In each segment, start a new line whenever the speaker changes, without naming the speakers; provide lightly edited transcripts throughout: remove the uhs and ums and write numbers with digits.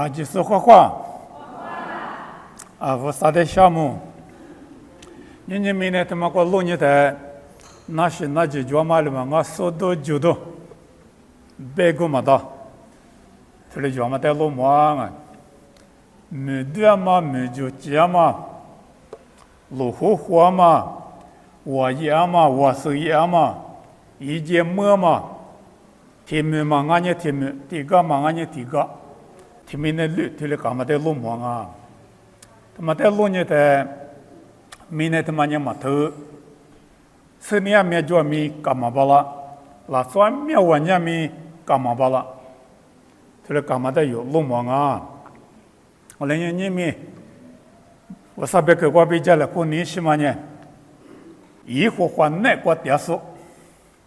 就是画画。我啥的项目，明年他妈过6年的，那就做嘛了嘛，我速度就多，别个嘛的，这里做嘛的路嘛，没得嘛没就这嘛，路虎火嘛，我也嘛，我是也嘛，一节么嘛，题目嘛俺也题目，第个嘛俺也第个，题目那路，这里干嘛的路嘛他妈的路呢的，明年他妈呢嘛头，4年没做米干嘛巴拉，拉算没1年米干嘛巴拉，这里干嘛的有路嘛我来年米，我啥别个我比较了，过年什么呢？以后还那个点数，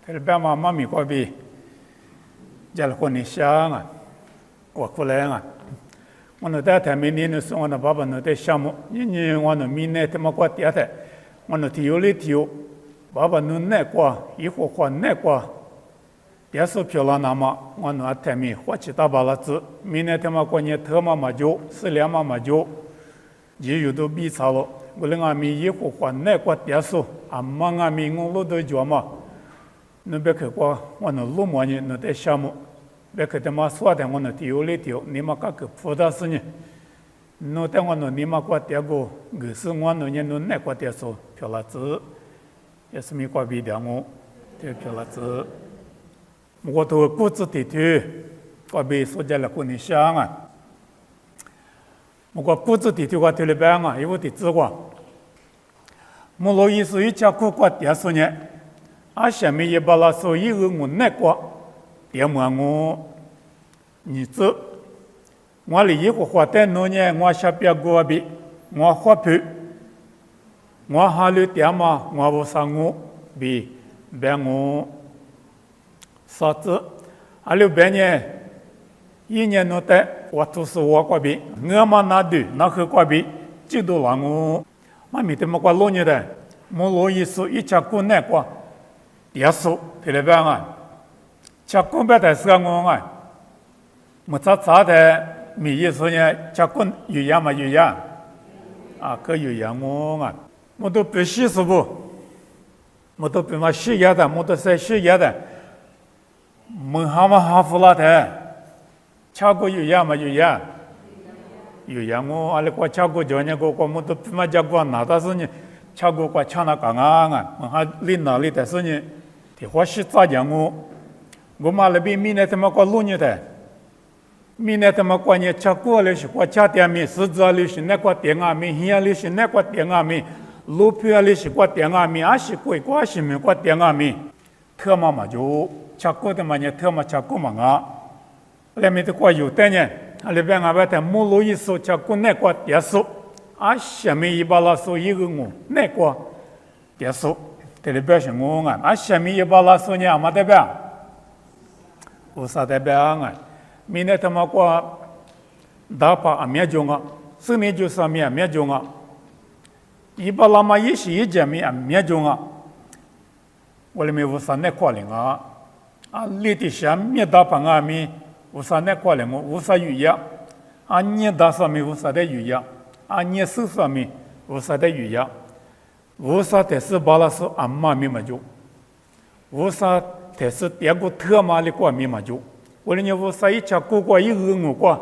这里别妈妈咪过比，家了过年香我过来我那在台明年的时候，我那爸爸那在项目，我那明年他妈过点的，我那提有，爸爸那过，以后还那过，点数票了那么，我那台米花起大把了子，明年他妈过年特嘛就，4年嘛就，也有都比差了，我那俺们以后还那过点数，俺们我路都做嘛，那别去过，我那路么呢，那在项目。别个他妈说的我那丢，你妈个负责事呢？那等我那你妈过点个，可是我那年那过点数票了子，也是没过比的我，这票了子，我都顾自地图，过比说家了过年香我顾自地图我推了班因为地址我，我老意思一家过点数呢，下面也把那所有我那过。点么你这，我里以后花点农年，我下边过比，我花票，我哈里点嘛，我不上我比，别我啥子，里边呢，1年弄的，我都是我过比，我嘛那和过比，几多了我没得么过6年的，我老意思一家过那过，点数对了边家公别的是我咋的米意思呢？家公有样嘛有样，可有样我都不稀是不？我都不嘛洗牙的，我都是洗牙的，门哈嘛哈服了的，家公有样嘛有样，有样阿里过家公叫人个我都不嘛家公哪的是呢？家公过抢那个我还领哪里的是呢？的话是咋样我妈那边明年他妈过6年的，明年他妈过年吃过了是过家店面，狮子里是那个店面，县里是那个店面，路票里是过店面，是过是没过店面，特嘛就吃过的嘛呢，特嘛吃过嘛那边的过有的呢，那边俺们的木路一手吃过那个点数，下面一把老手一个那个点数，这里边是下面一把老手呢，没得边。我啥代表明年他妈过大把面中4年就是面中一把那么一时一见面中我里面无啥那可能立的下面大把面无啥那可能无啥语言你大上面无啥的语言你手上面无啥的语言无啥的是把那是妈咪嘛就无啥但是第二个特嘛的过面嘛就，我的我啥一家过一个我过，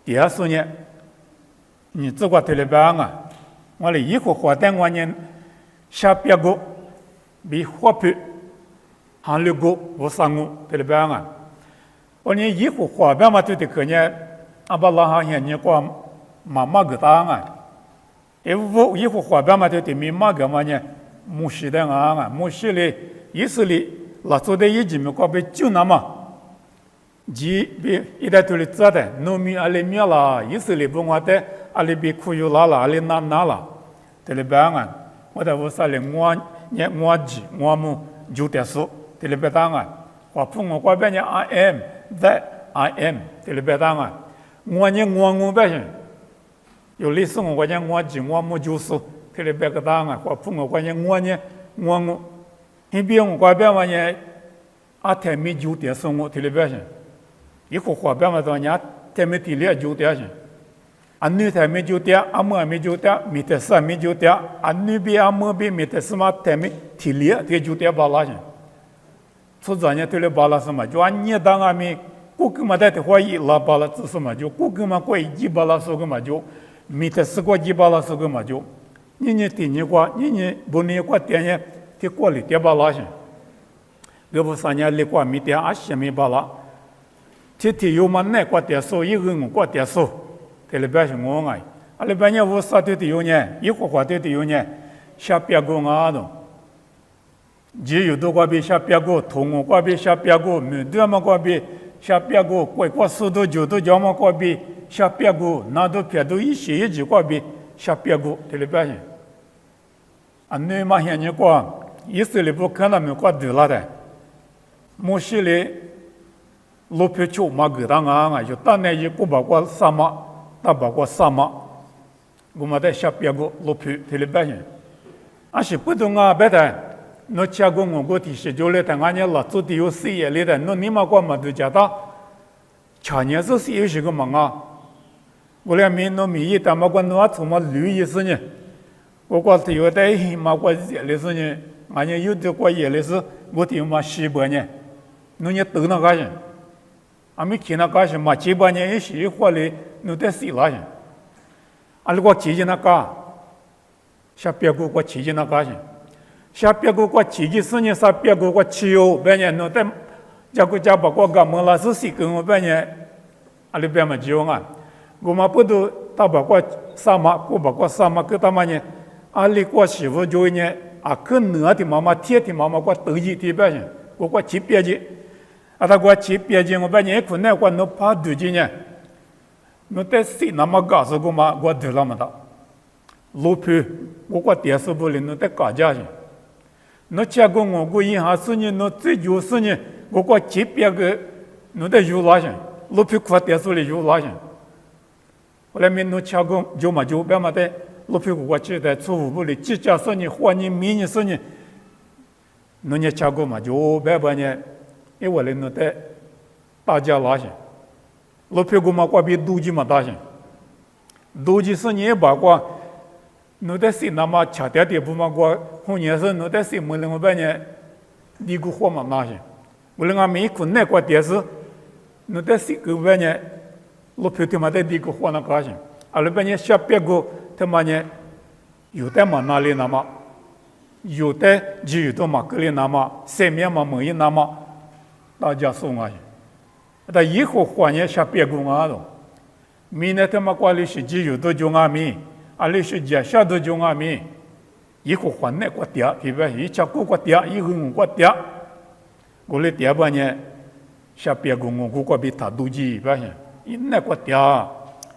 第二说呢，你这个对了吧我的以后花单我呢，下边个比花票，还有个无啥我对了吧我呢以后花边嘛对的可呢，把拉下呢过妈妈个当我以后花边嘛对的咪妈个嘛呢，木西的木西的意思里。老做的一季没过被就那么，被一代对的做的，农民阿里米了，意思里不我的阿里被苦有了，阿里拿了，对了吧我的我啥哩我们就得说，对了吧我碰我过边呢 I am，对了吧我白人，有历史我们就是，对了吧我碰我过呢我。你比我过边嘛呢？台米就点生活，对了边上，以后花边嘛到人他们体力就点些，女他们就点，么们就点，米的三们就点，女比么比米的什么他们体力他就点巴拉些，出咱家对了巴拉什么，就你当俺们。古根嘛在的话，伊拉巴拉只是嘛就，古根嘛过一巴拉说个嘛就，米的是过一巴拉说个嘛就，你第二过，你不你过点呢，的过里点巴拉些，要不三年里过米点阿些米巴拉，提有嘛那过点数，一个人过点数，这里边是我爱，啊里边呢我啥对的有呢，一个话对的有呢，下边个啊都。只有多过比下边个，同我过比下边个，没对嘛过比。下边个过过速度就都叫么过比下边个那都撇都一些一句过比下边个这里边人，你嘛现在过以色列不可能没过对了的，摩西嘞路皮球嘛给他啊，就当年一个包括沙漠，他包括沙漠，我们在下边个路皮这里边人，是不同啊别的。那加工我过提示就来，但俺家老做的有事业来的，那你妈过嘛都讲到，去年是事业是个忙啊，我俩没那米一，但嘛过那从嘛旅意思呢，我过提有的嘛过热的是呢，俺家有的过热的是，我提嘛西北呢，那你都那个人，俺们去那个是嘛西北呢也是活的，那得死了人，俺过去那个，下边个过去那个人。下边个过去的事情，下边个过去哦，别人那在家国家把国干么了是谁跟我别人，阿里边嘛就啊，我们不都他把国啥嘛，我把国啥嘛，给他们呢，阿里过媳妇就呢，啊，跟哪的妈妈、天的妈妈过得意的别人，我过去别的，啊，他过去别的，我别人可能过那怕对的呢，那在谁那么告诉我嘛，我对了嘛的，路皮我过电视不灵，那在搞家去。那结果我过一下是呢，那这就是呢，我过这边个，那得有哪些，路皮快点数里有哪些，后来面那结果就嘛就别嘛的，路皮我去在出户部里，几家是呢，或呢米呢是呢，那呢结果嘛就别把呢，因为那得大家哪些，路皮我嘛过比都几嘛大些，都几是呢把过。那得是那么强调的不嘛过，后年是那得是没人我把呢，你个货嘛那些，我们俺们一困难过电视，那得是个把呢，路皮他妈的你个货那个些，啊那把呢下边个他妈呢，有的嘛那里那么，有的就有的嘛个里那么，上面嘛没有那么，大家说啊些，但以后换呢下边个啊都，明年他妈过来是只有的就俺们。阿里是家下头就阿咪，一个换那个点，对不？一家个点，一个个点，我来点吧呢，下边个我个比他多几吧些，一那个点，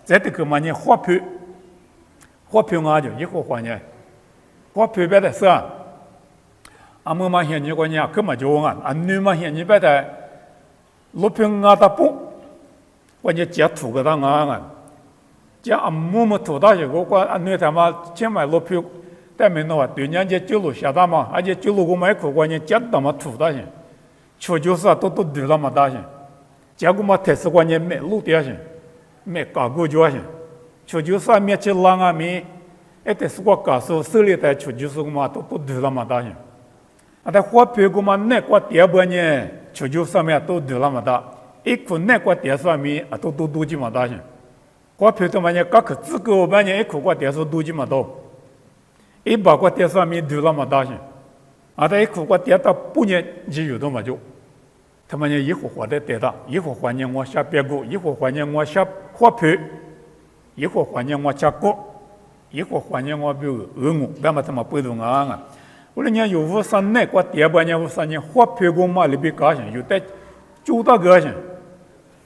在这个嘛呢花票啊就一个换呢，花票别的是啊，阿么嘛现你个呢，可嘛就啊，女嘛现你别的，路票啊他不，我呢截图个当啊。这俺么土大些，我女他妈前买路票，但没那话，对人家走路下大嘛，而且走路我买口关键这他妈土大些，确就是啊，都对了嘛大些，结果嘛特殊关键没路点些，没搞过就些，确就是啊面去浪啊面，特殊个搞手手里头确就是嘛都对了嘛大些，啊但花票个嘛那个点半呢，确就是上面都对了嘛大，一个那个点上面啊都几嘛大些。我票他妈呢，各个资格我们呢一口过电视都几么多，一把过电视上面丢了么大些，啊，他一口过电到半年就有的么就，他们呢一会活的得到，一会环境我下别个，一会环境我下花票，一会环境我下锅，一会环境我比如我，别么他妈不懂啊！我说你有无上那个电半年无上年花票我嘛里边搞些，有的九大个些，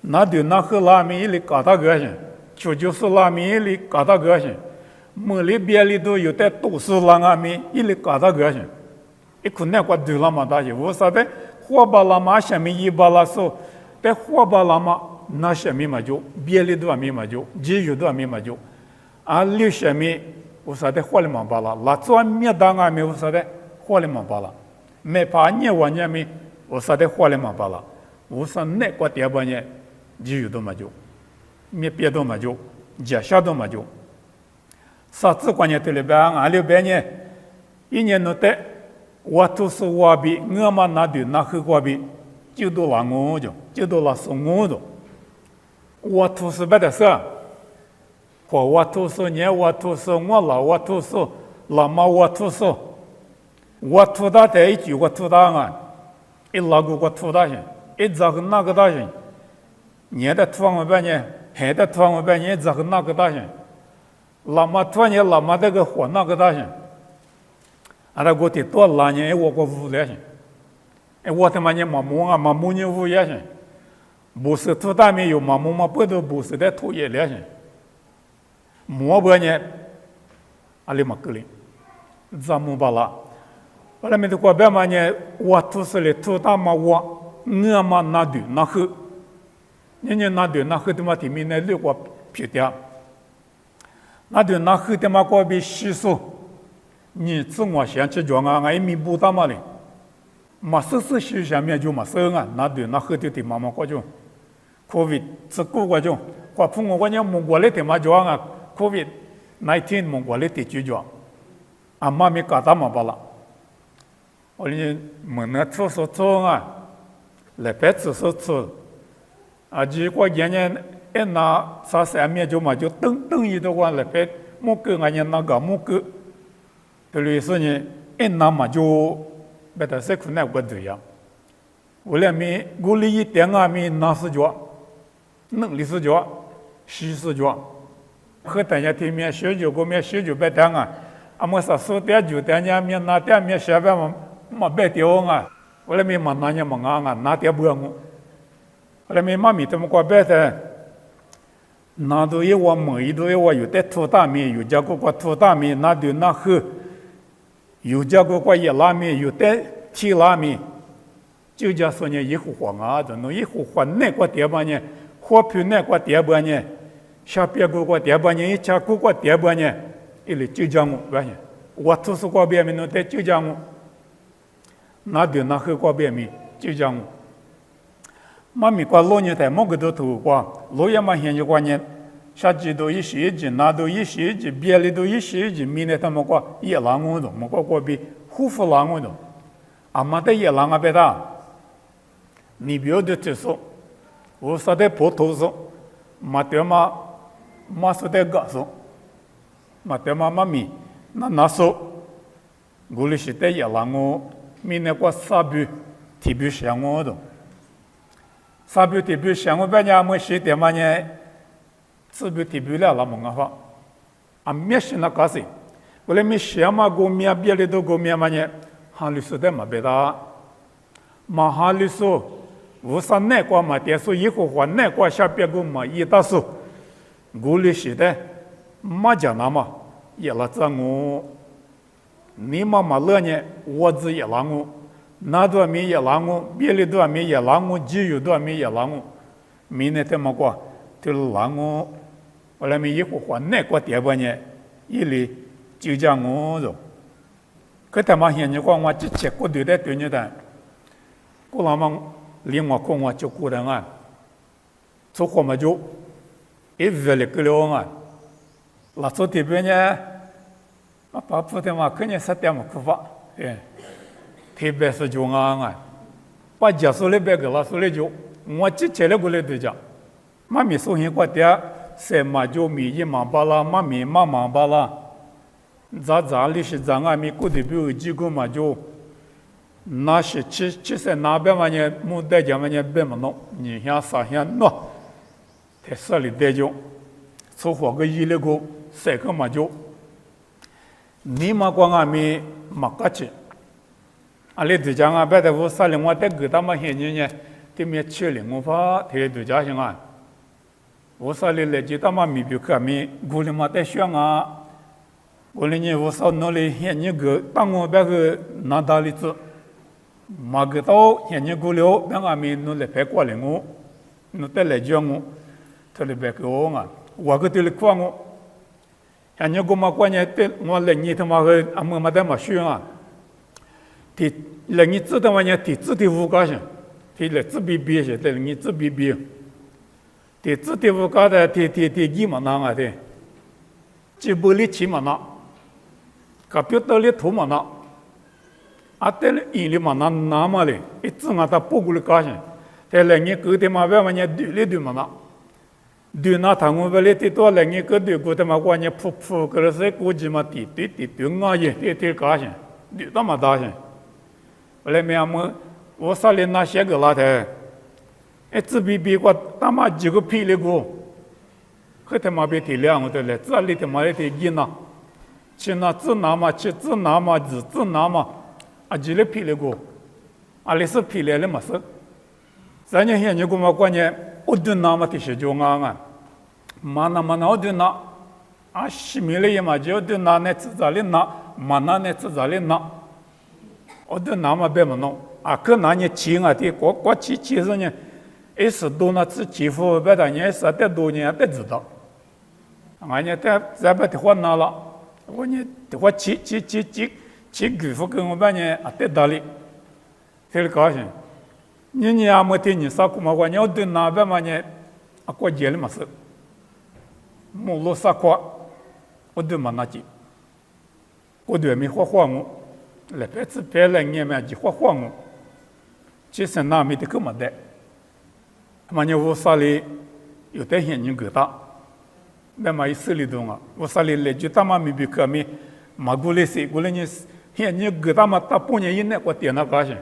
那就那喝拉面里搞大个些。就是拉面里搞到个些，每里边里都有的都是拉面，一里搞到个些，一可能过对了嘛大些，我说的火把拉嘛下面一把拉手，在火把拉嘛那下面嘛就边里多面嘛就，只有多面嘛就，啊里下面我说的火里嘛把拉，拉做面当阿面我说的火里嘛把拉，没怕你往年面我说的火里嘛把拉，我说那个点半年只有多嘛就。没别的嘛就，接下的嘛就，啥子关键对了别俺了别呢，一年弄得我都是我比我嘛那对那很我比，就都拉我就，就都拉送我就，我都是别的事，或我都是呢我都是我老我都是老妈我都是，我都大的一句我都大啊，一拉个我都大些，一这个那个大些，你的突然别呢。还得突然别人这个那个大些，老妈突然老妈这个火那个大些，俺那我得多拉年我个屋来些，哎我他妈呢马木啊马木呢屋也些，不是土大面有马木嘛不都不是在土也来些，木不呢，俺里马格里，咱木巴拉，后来没得过别嘛呢，我土是嘞土大嘛我嘛那对那好。人那对那黑的嘛，里面那六个皮条，那对那黑的嘛，个别习俗，你自我想去讲啊，俺米不大嘛嘞，嘛是习下面就嘛生啊，那对那黑的嘛嘛个就，COVID 这个就，kwa phung我讲蒙古来的嘛讲啊 ，COVID-19 蒙古来的就讲，啊嘛没搞大嘛巴拉，我哩蒙那出说出啊，来白吃说出。啊，如果人家一拿啥上面就嘛就等于的话来别木个俺家那个木个，对于说呢，一拿嘛就别的是可能不对呀。为了me我里一点啊me拿是脚，能力是脚，西是脚，和大家听面学就个面学就别点啊，啊么啥说点就点家面拿点面下边嘛别掉啊，为了me嘛拿家嘛啊拿点不我。后来没妈咪他们过别的，那都有我每一都有我有的土大米，有家个土大米，那对那好，有家个野拉米，有的提拉米，就叫说呢一户黄啊，的那一户黄那个点半呢，火皮那个点半呢，下边个点半呢，一家个点半呢，一类就讲我都是过别米那的就讲我，那对那好过别米就讲我。妈咪过老年代某个都头过，老爷嘛现在过年，下季都一些季，那都一些季，别的都一些季，明年他们过也拉我的，么过比护肤拉我的，阿妈的也拉我别的，你不要的接受，我说的不投诉，嘛对嘛说的告诉，嘛对嘛妈咪那说，我哩是的也拉我，明年过啥比提比想我的。啥比提比想我别家么是点嘛呢？只比提比了么个话，啊没是那个事，我来没想嘛个面别的都个面嘛呢？哈律师的嘛别的，嘛哈律师，我说那个嘛，但是以后话那个下边个嘛一大数，我哩是的，嘛讲那嘛，也了这我，你妈妈乐呢，我只也拉我。那多米也拉我，别的多米也拉我，只有多米也拉我，明年他们过，就拉我，后来me以后换那个点半呢，一里就讲我了，可他妈现在讲我只吃过对的对你的，过他妈连我讲我就过人啊，做活嘛就，一为了个了啊，那做这边呢，我把不的嘛肯定是点么苦法，哎。特别是就啊，把结束了别个了，说了就我之前的过来对讲，妈咪说现过点，什么就米一忙巴拉，妈咪忙巴拉，咋历史上啊米过的比如几个嘛就，那是其实那边嘛呢，没得讲嘛呢别么弄，你想啥想弄，太少了得就，凑合个一两个三个嘛就，你嘛光啊米嘛个去。阿里对讲啊，别的我啥哩我得给他们现在呢，对面去了我发提对讲行啊，我啥哩来就他们没比可没，我哩嘛得选啊，我哩呢我啥努力现在个当我别个拿大哩子，嘛个到现在个了，别个没努力拍过来我，努得来讲我，他哩别个我啊，我个对哩夸我，现在个嘛关键对我来你他妈个阿么嘛得嘛选啊。提来你知道嘛？你提自的无高兴，提来自比比些，来你自比比，第四第五个的第二嘛那个的，基本里起嘛那，个表道里图嘛那，啊对了，印里嘛那嘛嘞，一直我他报过来搞些，但来年搞的嘛外面对里对嘛那。对那他们为了这多来年个对过的嘛，关键铺个是估计嘛对我也对搞些，对那么大些。后来面我啥里那些个拉的，只比过他妈几个屁里过，可他妈别体谅我的嘞，这里他妈的体硬呐，去那自拿嘛，去自拿嘛，自拿嘛，啊几里屁里过，啊里是屁来了嘛是，咱家现在个嘛关键。我对那么的是就啊，嘛那我对那，啊西米了也嘛就对那呢自咋的那，嘛那呢自咋的那，我对那么别么弄，啊可那你钱啊的，过去其实呢，10多那次支付别的呢10多年得知道，俺呢在不的话那了，我呢的话去给付跟我们呢啊得道理，这个高兴。你也没听你啥苦嘛？我你要对那边嘛呢？啊，过节了嘛是，木路啥苦，我对嘛那几，我对没花我，来别次别来年嘛就花我，其实那没得个么的，嘛你我啥里有点现金疙瘩，那么一手里头啊，我啥里来就他妈没比可没，嘛过来谁过来你现金疙瘩嘛，大半年以内我点那高兴。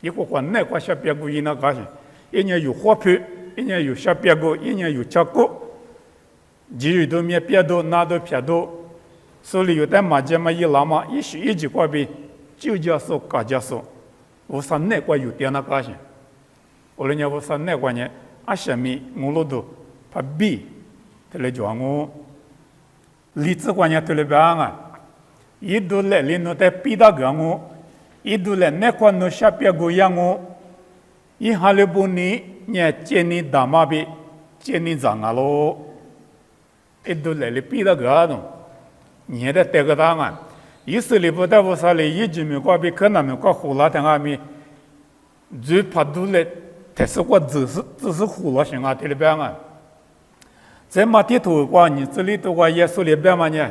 一个关内关小别个一那高兴，一年有花票，一年有小别个，一年有吃果，只有多面别多，拿多撇多，手里有点麻将嘛，一拉嘛，一许一句话比就叫说高叫说，我说内关有点那高兴，我人家我说内关呢，啊下面我老多怕比，他来叫我，例子关呢他来别啊，一度来领导在比大个我。一度来那块弄下边个样我，一下来不你见你大马比见你长啊喽，一度来比那个东，你得带个答案，意思里不带我啥嘞，一句没过比可能没过胡拉的阿米，最怕都来，但是我只是胡拉行啊，这里边啊，在马地头过你这里头过耶稣里边嘛呢？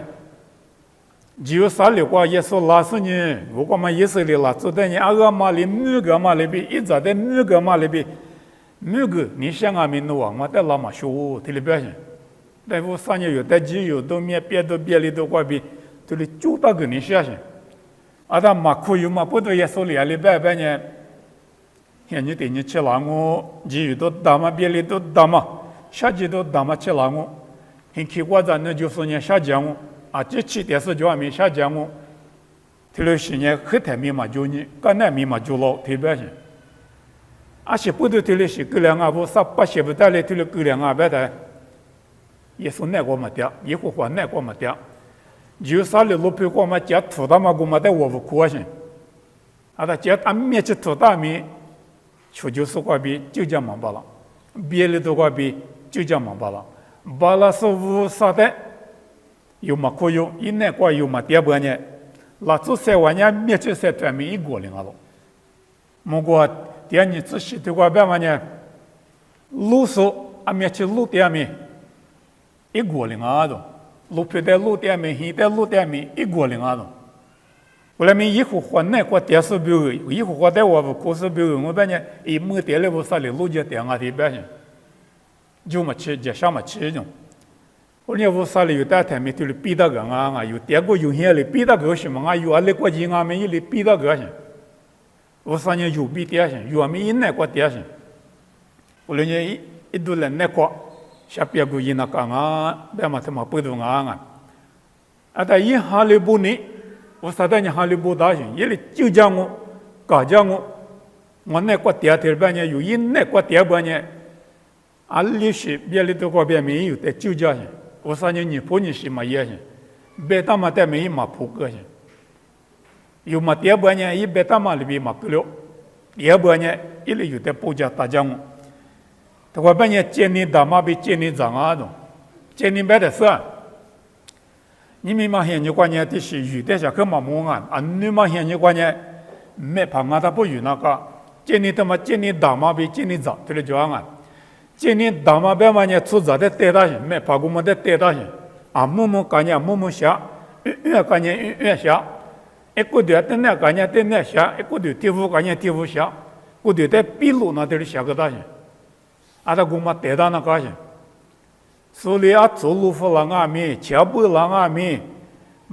只有啥里话耶稣拉死你，如果嘛耶稣里拉，就等于阿个嘛里每个嘛里边，一直在每个嘛里边，每个你想阿明诺嘛在拉嘛修，这里边去，但我三年有的只有都面别的别里头过边，这里就到个你想想，阿他嘛可有嘛不都耶稣里里边呢？现在等你吃拉我，只有都打嘛别里都打嘛，下季都打嘛吃拉我，很奇怪咱那就是呢下降我。啊，这期电视剧还没下讲我，这了10年后台密码就你，刚才密码就老特别些。啊，些不都这了些狗粮啊，不啥把些不带来这了狗粮啊，别的，也是那个么的，也会还那个么的，有啥了路边过嘛，家土大嘛，我嘛在我不过些，啊，他家俺面去土大米，出就是过比就这么罢了，别的都过比就这么罢了，罢了是无啥的。有嘛可有，一年过有嘛第二半年，那这3万年灭绝在专门一个零了。莫过第二年仔细的话，别嘛呢，路数啊灭去路点面一个零啊都，路皮在路点面，现在路点面一个零啊都。后来面以后换那个电视表，以后换在我不可是表，我别呢一没点了不啥的路就点啊的别些，就么去就啥么去种。我呢，我啥里有大台面对了比大个啊，有点个有些里比大个什么啊，有啊那国际啊面里比大个些，我啥呢有比点些，有啊面一那个点些，我呢一度来那个，下边个一那个啊，别嘛他妈不懂啊，啊但一下里不呢，我啥的你下里不大些，一里就讲我，搞讲我那个点头半年有一那个点半年，啊历史别里头个别没有的就讲些。我啥人你不你是嘛也行，别他妈在没嘛扑个行，有嘛第二半年一别他妈里边嘛够了，第二半年一里有的不叫大将，他话半年见你大妈比见你长啊种，见你别的事，你们嘛现在关键的是有的小个嘛忙啊，你嘛现在关键没怕啊他不有那个，见你他妈见你大妈比见你长，这里叫啊。今年大马别嘛呢出杂的带大些，没把我们的带大些，啊，木木干呢木木下，越干呢越下，一个月等那干呢等那下，一个月地府干呢地府下，个月在秘鲁那点下个大些，啊，他我们带大那个些，所以啊，走路不啷个米，吃不啷个米，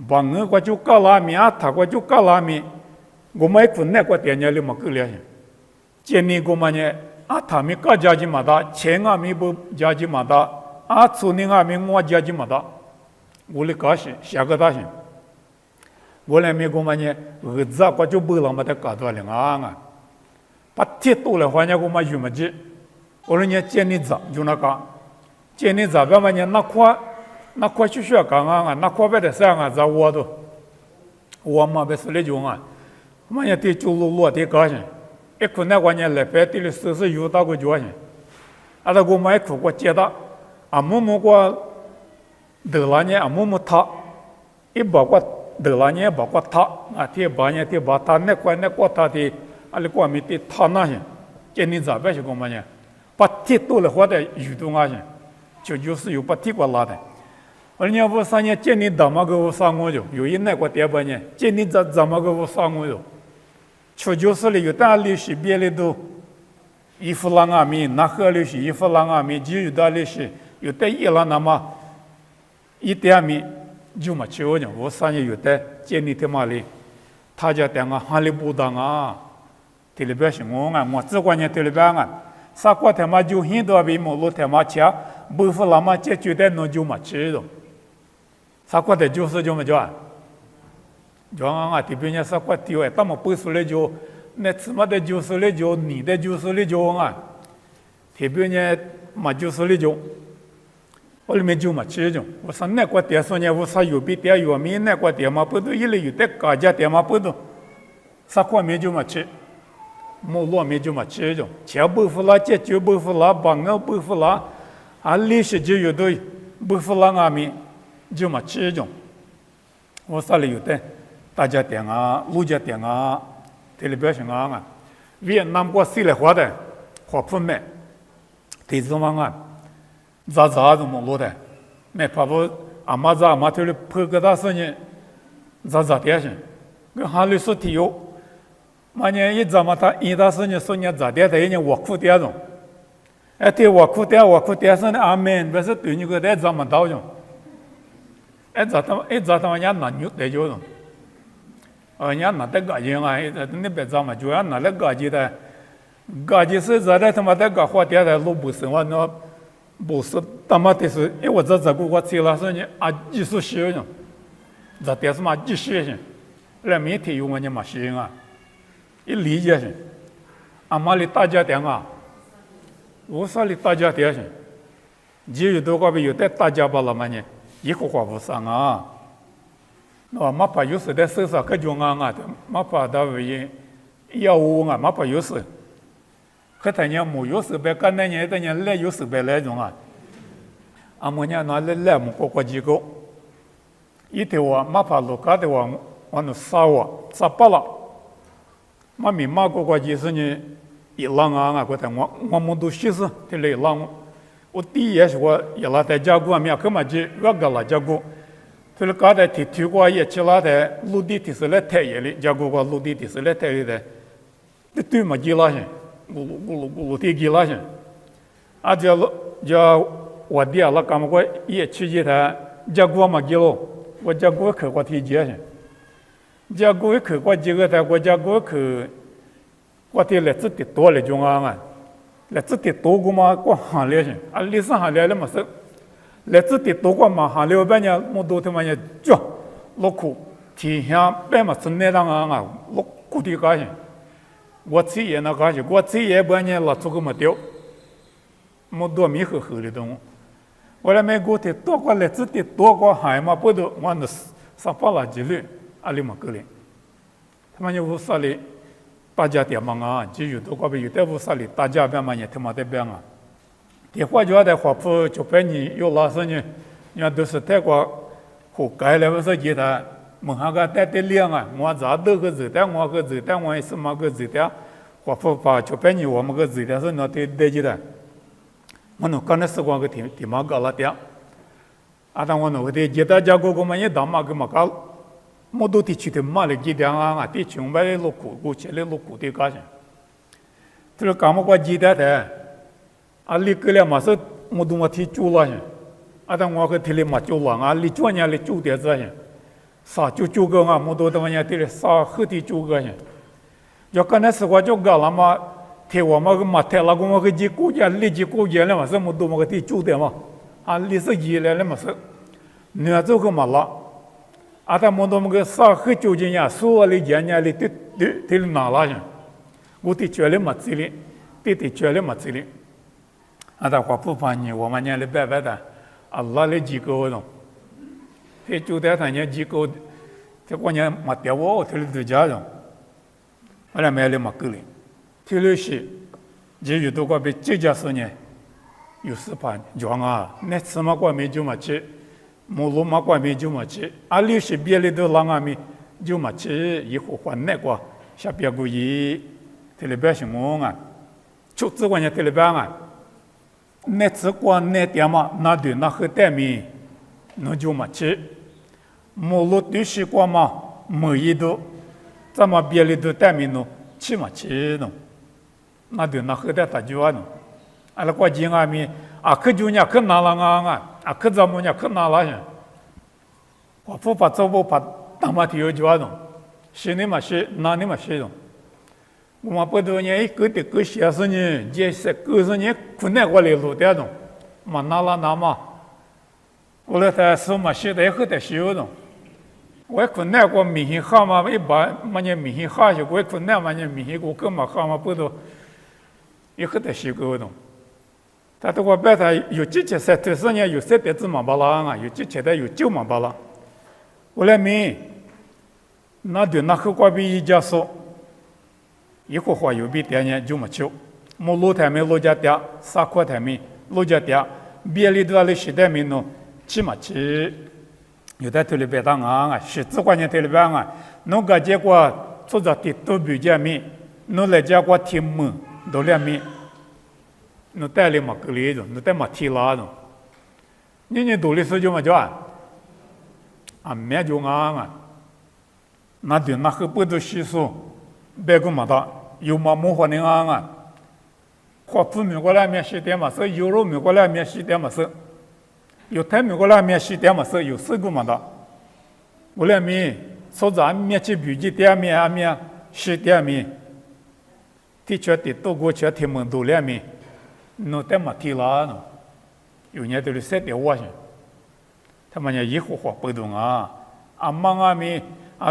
帮我就搞拉米啊，他就搞拉米，我们一分那个点呢里么够了些，今年我们呢。啊，他们各家境嘛大，钱啊米不家境嘛大，啊，村里啊米我家境嘛大，我的高兴，下个大兴。我来美国嘛呢，儿子啊，我就不让嘛的搞多了啊，把铁多了话呢，我嘛有么子，我说呢，建立早就那个，建立早边嘛呢，那块去学干啊，那块别的啥啊，在我都，我嘛别是那种啊，嘛呢得走路的高兴。一看那关键来白地里收拾有大个交钱，啊，那我买苦我接到，啊，木木我得了呢，啊，木木他，一把我得了呢，把我他，啊，贴把呢贴把他那块那个他的，啊，你过没得他那些，今年咋办是干嘛呢？把贴多了花的有多少钱？就是有把贴过拉的，我人家我三年今年大马个我3个月，有一那个第二年，今年咋么个我3个月？就是了，有大历史别的都，一弗朗阿米，那河历史一弗朗阿米，就有大历史，有的伊朗那么一点米就没去过呢。我3年有的建立他妈的，他家等啊哈利波特啊，这里边是我啊，我只管呢这里边啊，啥个他妈就很多比马路他妈吃，不弗朗嘛解决的那就没去了，啥个的就是这么叫。讲啊，这边人啥个地位，他们不是来就，那怎么的就是来就，你的就是来就啊，这边人嘛就是来就，我里面就没吃着。我说那个地方呢，我说有比点有米，那个地嘛不都一类有的各家地嘛不都，啥个米就没吃，没落米就没吃着，吃不服了，解决不服了，帮我不服了，啊，历史就有的不服了阿米就没吃着，我说里有的。大家点啊，陆家点啊，这里边是啊，越南过西来花的，花盆麦，这种啊，咋子么落的，没怕不阿妈这里拍个大事呢，咋点些，跟哈里说体有，嘛呢一咋嘛他一大事呢说呢咋点的，人家我苦点种，哎对我苦点说呢阿门，不是对你个在怎么到种，哎咋他妈人家拿牛在就种。人家拿的嘎子啊，那别咱们就要拿的嘎子的，嘎子是咋的？他妈的嘎花店的路不是我那不是他妈的是，因为我这个我吃了是呢啊，技术学呢，这点是嘛技术性，来媒体有我呢嘛学啊，一理解性，阿妈的大家庭啊，我说的大家庭性，只有多个有的大家把了嘛呢，一个话不上啊。那马把有时在手上可就啊，马把到为要务啊，马把有时，可他娘没有时别干那年，他娘来有时别来种啊，阿么娘拿来么个机构，一天我马把路搞的我那杀罢了，马咪马个就是呢，一浪啊，个他我们都学是这类浪，我第一也是我一拉在家过面，根本就我个拉家过。这里搞的提过也其他的陆地提是来太野里，加过陆地提是来太野的，这对嘛几拉些，陆地几拉些，啊叫我弟啊，那干嘛过也去接他，加过嘛几喽，我加过去过提接些，加过去过几个他，我加过去，我提来自己多了中啊，来自己多个嘛过行列些，啊历史行列了嘛是。来自己多个嘛，哈六百年么多他妈也叫落苦，天下百嘛真那当啊，落苦的高兴，我自己那高兴，我自己半年拉出个么掉，么多米呵呵的东，我来美国的多个来自己多个海嘛不都我那上巴拉几率，阿里么个嘞，他妈也无啥哩，大家点嘛啊，只有多个有的无啥哩，大家边嘛也他妈的边啊。电话就在华府就被你有老师呢，人都是泰国胡改了，我说给他门下个带的量啊，我咋都个字的，我个字的，我也是么个字的，华府把就被你我们个字的是那对对的，我侬刚才时光个地马搞了点，但我侬的记得家个个么也当马个么搞，么都地区的马来记得啊，地区外的路苦，过去的路苦的干些，就是干么个记得的，你个了嘛是么都么提住了些，但我个提了嘛住了你做年里住点子些，啥就个么都他妈年提了啥好的住个些，要刚才时光就搞了嘛。提我们个马太拉个么个几国家，历几国家了嘛？什么都么个地住的嘛？历史以来了嘛是，你要做个嘛啦？但么多么个啥很久经验，所有的经验里对哪啦去？我对绝对没资历，对绝对没资历。但话不怕你，我们年里白白的，拉了几个人，对就在他年几个，这过年没得我，对了对家人，我俩买了没够嘞。提了些，这有多个被这家说呢，有时盘讲那次嘛过没就没去，马路嘛过没就没去，有些别的都啷个没就没去，以后换那个下边个一，提了百姓我就这个呢提了百那次过那点嘛，那对那和带面，那就没去，马路对些过嘛，没一度，怎么别的都带面喏，去没去喏。那对那后代他就完了，那过节咪可就伢可拿了可怎么伢可拿了些，我不怕走不怕当嘛就就完了，是你嘛是，那你嘛是了，我们不多年一个的个些事呢，这些个事呢困难过来路的了，嘛拿了拿嘛，我来他说嘛是的后代修了。我困难过明显好嘛，一般嘛呢明显好些，我困难嘛呢明显过更嘛好嘛不多。有很多习惯的，他都话白他有几千三头十年有三代子嘛巴拉有几千代有九嘛巴拉，我来明，那对那后挂比一家说，一会话有比第年就没去，我老台面老家店，三块台面老家店，别里头的时代面喏，起码去，有的头里白当十几块钱头里白侬个结果做着的都比较面，侬来结果听门。都两面，侬带来嘛个例子，侬带嘛提拉的，你独立事就嘛叫没就那对那后不都习俗，别个嘛的，有嘛模糊的或不美国那面是点嘛是，有肉美国那面是点嘛是，有台美国那面是点嘛是，有四个嘛的，我那面说咱面去比起点面是点面。的确的多过去天门多两面，侬带嘛提拉呢？有年都是三点五去，他们家一户户不动忙面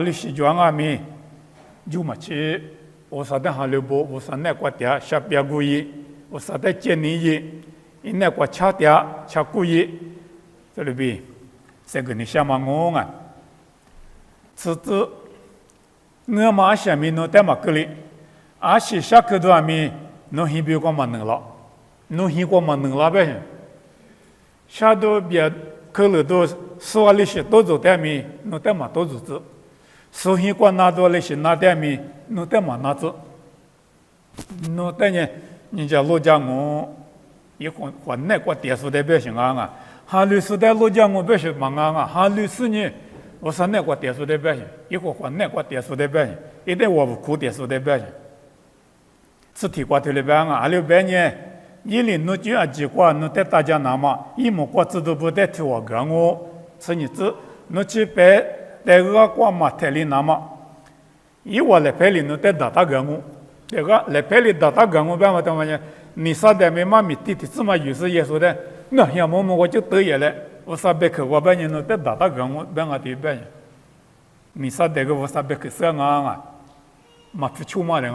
里西装面，就没去。我说的哈六波，我说那个点下边故意，我说的建议，那个恰点恰故意，这里边这个你想嘛我此次我嘛下面侬带嘛个哩。是下课多米，侬先别光嘛能了，侬先光嘛能了呗。下头别课了都说那些多做点米，侬得嘛多做子。首先光拿多那些拿点米，侬得嘛拿子。侬等呢，人家老家我一会那个电视台百姓哈律师在老家我百姓嘛哈律师呢，我说那个电视台百姓，一会那个电视台百姓，一定我不苦电视台百姓。是提过头里边600年，一零侬就几块，侬带大家拿嘛，一毛瓜子都不带提我个是日子，侬去白带个瓜嘛台里拿嘛，一我来拍里侬带大个这个来拍里大个办法怎么呢？你啥代没嘛米弟弟这么有时也说的，那要么我就得也了，我啥别去我半年侬带大个办法对半年，你啥代个我啥别去生嘛不出嘛人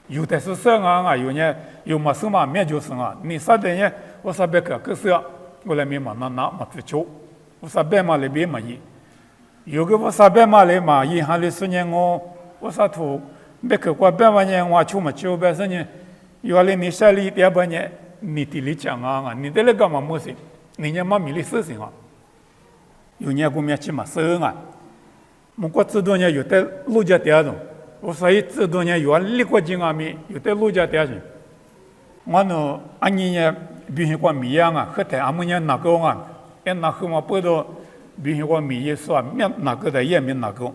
有的是生有呢，有么什么面就是你啥的呢？我啥别个是我来没嘛拿不出，我啥别嘛来别嘛有个我啥别嘛来嘛银行里10年我啥图别个过别嘛呢我出嘛出别是呢，有来你下里点半年你地里讲你得来干嘛么事？你呢嘛米里事情有呢过面去嘛生我过这多年有的路家点种。我所以这多年有立国经面有的路家点人，我呢你呢比如说米样啊，和台阿姆年那个啊，那和嘛不到，比如说米说面那个的也没那个。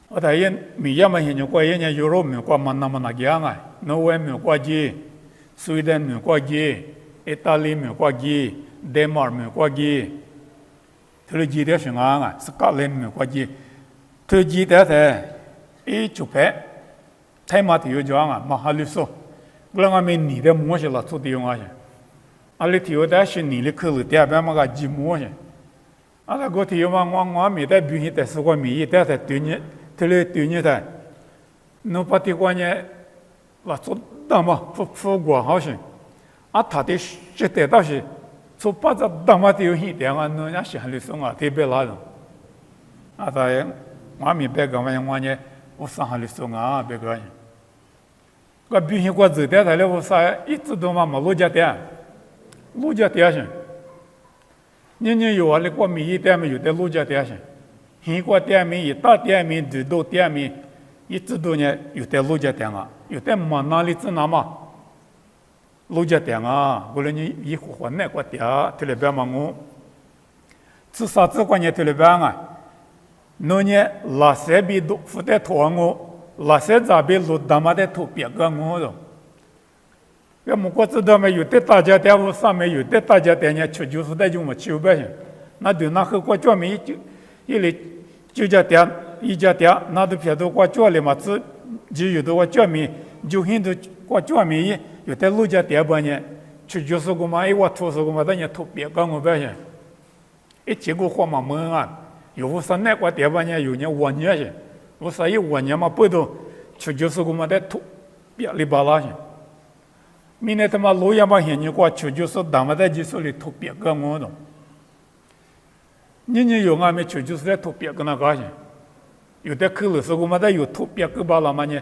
我台也米样嘛，现在过一年欧洲没过嘛那么那个样啊，挪威没过几，瑞典没过几，意大利没过几，丹麦没过几，特别几的什么啊，斯格兰没过几，特几的在一九百，台马体育场啊，马哈里说，我那没你的模式了，做的用啊些，阿里体育的是你的课了，第二边嘛个几模式，阿拉个体育嘛，我没得比的是我没得在对你。特别对你的，侬把这关键，那做那么不过好些，啊，他的实在倒是，做把这那么的有一点啊，侬也是很厉害啊，特别那种，啊，他我明白个嘛，我呢，我上很厉害啊，别个，我比起我走的他了，我啥一直都嘛路家店去，年有啊，那我每一店没有的路家店去。韩国店面、大店面、最多店面，一直都呢有的路家店啊，有的嘛哪里子那嘛路家店啊，无论你以后换哪个店，特别嘛我，至少这个呢特别啊，侬呢拉塞比都负责托我，拉塞这边路他妈的托别个我了。要么我知道嘛，有的大家店屋上面有的大家店呢，吃就是在就么9百钱，那对那和国家面就一类。就家店一家店，那都偏到过家里嘛，只有到过家面，就很多过家面有的路家店吧呢，就是个嘛，我图是个嘛，但也图别个我白些，一结果货嘛门啊，有我说那个店吧呢，有年5年些，我说一5年嘛不到，就是个嘛在图别里巴拉些，明年他妈路也嘛现你过就是他妈在就是里图别个我的。年有俺们就是在图别个那个些，有的口了说我们在有图别个巴拉嘛呢，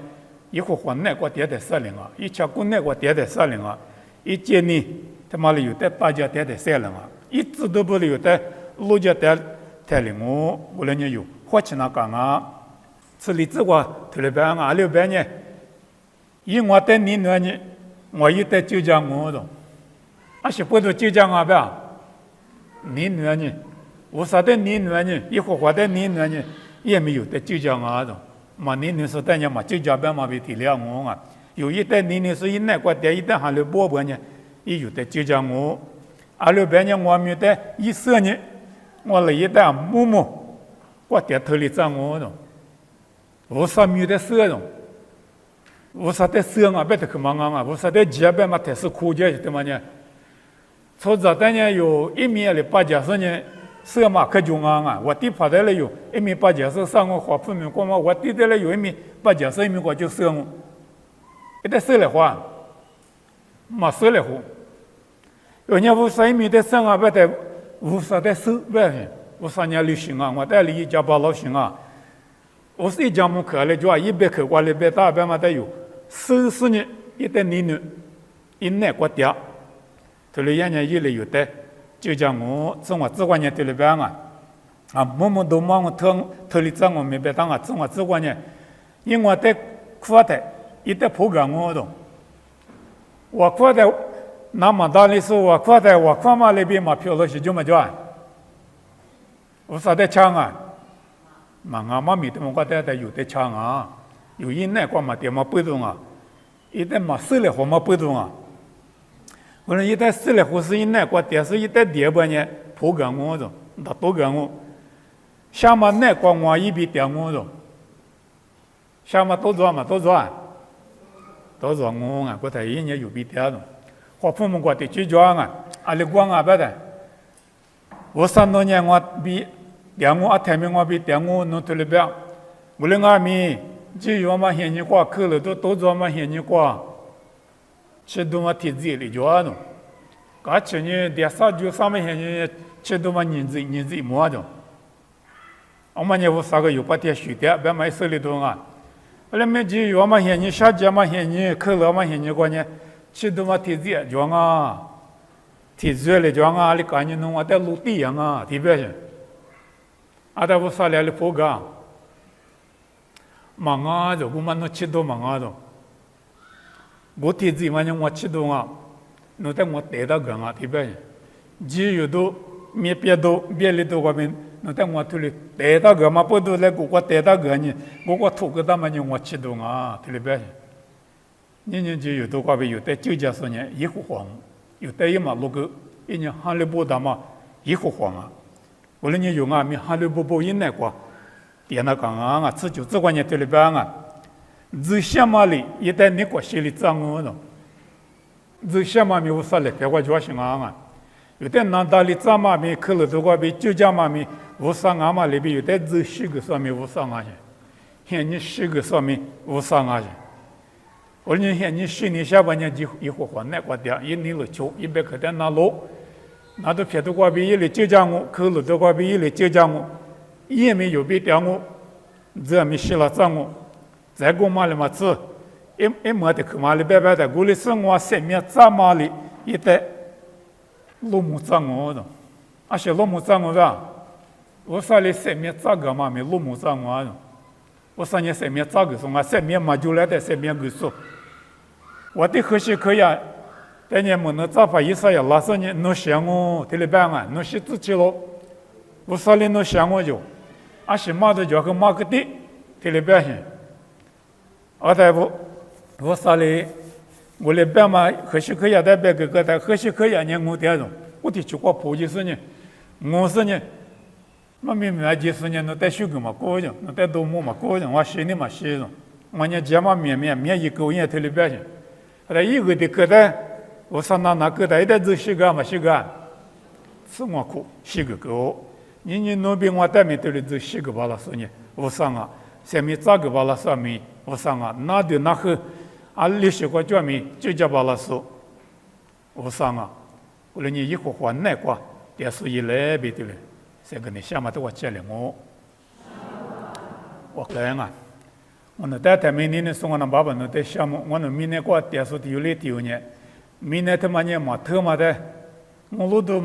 一会换那个店的30啊，一吃过那个店的30啊，一见你他妈的有的大家店的30啊，一直都不有的路家店太灵我无论你有花钱那干啊，这里这个特别办啊600呢，因我在你那呢，我有的就讲我的，而且不都就讲啊呗，你那呢？我啥的年年呢？一会的年年呢，也没有的就讲啊的，嘛年年是等下嘛就讲别嘛别提了我啊，有一代年年是一那个的，一代还来波波呢，也有的就讲我，26年我没得14年，我来一代木木，我点头里讲我的，我啥没得事的，我啥的事啊，别的去忙啊，我啥的家别嘛才是苦家的嘛呢，从这等下有1年的8家10年。是嘛？可就啊！我弟跑来了有1.8上我花铺面过嘛，我弟在了有1.8过就收我，一旦收了花，没收了花，人家无啥的生啊，不得无啥的收不是，无啥年旅行啊，我带里一家把老行啊，我是一家门口来就100口过来100大100嘛得有，40年一代年一那个点，头里人家一来有的。就讲我中国这个人对了边啊，某某都忙我头里长我没别当啊，中国这个人，因为我在苦的，一旦破干我的，我苦的那么大的时候，我苦的我苦嘛那边嘛漂了些就么叫，我啥的抢啊，嘛俺妈咪的我的有的抢啊，有一那个嘛点嘛不动啊，一旦嘛收了活嘛不动啊。我说一旦死了，或是一那个，但是一旦第二半年破干我的，那多干我，下面那个我一笔点我的，下面多做嘛多做我啊，我他一年有笔点的，我父母过的去讲啊，阿里光啊不的，我3多年我比点我台面我比点我弄出来不，无论阿米，只有嘛现金过去了都多做嘛现金过。吃多嘛体质里就那种，搞吃呢第3就上面现吃多嘛年纪么种，我们呢我3个有把点水的，别买手里头啊，后来没只有嘛现在下家嘛现在去了嘛现在过呢，吃多嘛体质就啊，体质里就啊，你赶紧弄我在陆地上啊，特别是，啊，在我啥来的破干，忙啊，就我们弄吃多忙啊的。我体质嘛，我吃多啊，侬在我得到个啊，对不对？只有都灭别都别里都个边，侬在我土里得到个嘛，不都来我得到个呢？我土个他们我吃东啊，对不对？人就有多个边有的就叫说呢，一户黄，有的一嘛路个，一年哈利波达嘛一户黄啊，无论你用啊，咪哈利波波因那个，点那个啊，自就这个呢对不对啊？自下嘛里一旦你个心里脏我了。自下嘛咪无啥嘞，别个就行啊！有的南大里脏嘛咪，去了多个比就家嘛咪无啥啊嘛里边有的自西个上面无啥啊些，现你西个上面无啥啊些，而你现你西你下半年就一户换那个的，一年了就一百块钱拿路，拿到别多个比一来就家我，去了多个比一来就家我，也没有比掉我，这没西了脏我，再过嘛了嘛子。一没得去嘛里白白的，我哩生活生命咋嘛里一代路木咋我的，而且路木咋我的，我啥哩生命咋个嘛咪路木咋我的，我啥年生命咋个说啊？生命嘛就来的生命个说，我的可惜可呀，但你们能咋法意思呀？老是你侬想我，对哩白啊，侬是自己咯，我啥哩侬想我就，而且嘛的就和嘛个的，对哩白些，而且不。我啥嘞？我来白嘛，可惜可呀，在白个个的，可惜可呀，年我点种，我的去过普及是呢，我是呢，我明白就是呢，侬在修个嘛高人，侬在多么嘛高人，我心里嘛心中，我呢家嘛面一个人头里边去，后来一个的个的，我上那个的，一代子洗个嘛洗个，是我苦洗个个，你那边我带面头里子洗个罢了是呢，我上啊，下面咋个罢了上面，我上啊，那就那个。啊，历史个叫咪就叫巴拉苏，我上啊，我来你一户换那个，也是一来别的嘞，这个你下面都我接了我来啊，我那带明年的送我那爸爸那带项目，我那明年过点数丢嘞丢呢，明年他妈呢嘛特嘛的，我路都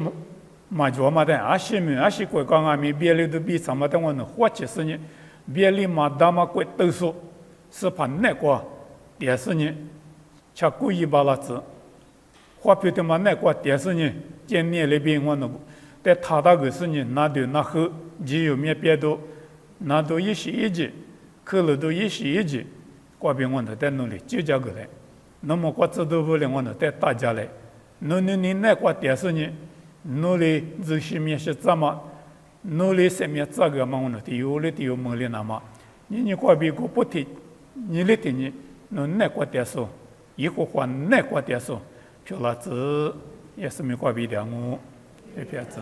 嘛做嘛的，阿西过刚啊咪别里都比什么的我那花几十年，别里嘛大嘛过都数，是怕那个。电视呢，吃故意把那子，花票的嘛那个电视呢，今年那边我那在他那个是呢，那就那后只有面别多，那都一时一级，去了都一时一级，这边我那在努力就这个来，那么我知道不了我那在大家来，你那个电视呢，努力就是面是怎么，努力上面这个嘛我那都有么里那么，你这边我不提，你来听你。侬那个点数，以后换那个点数，票了子也是没关闭掉我，这片子。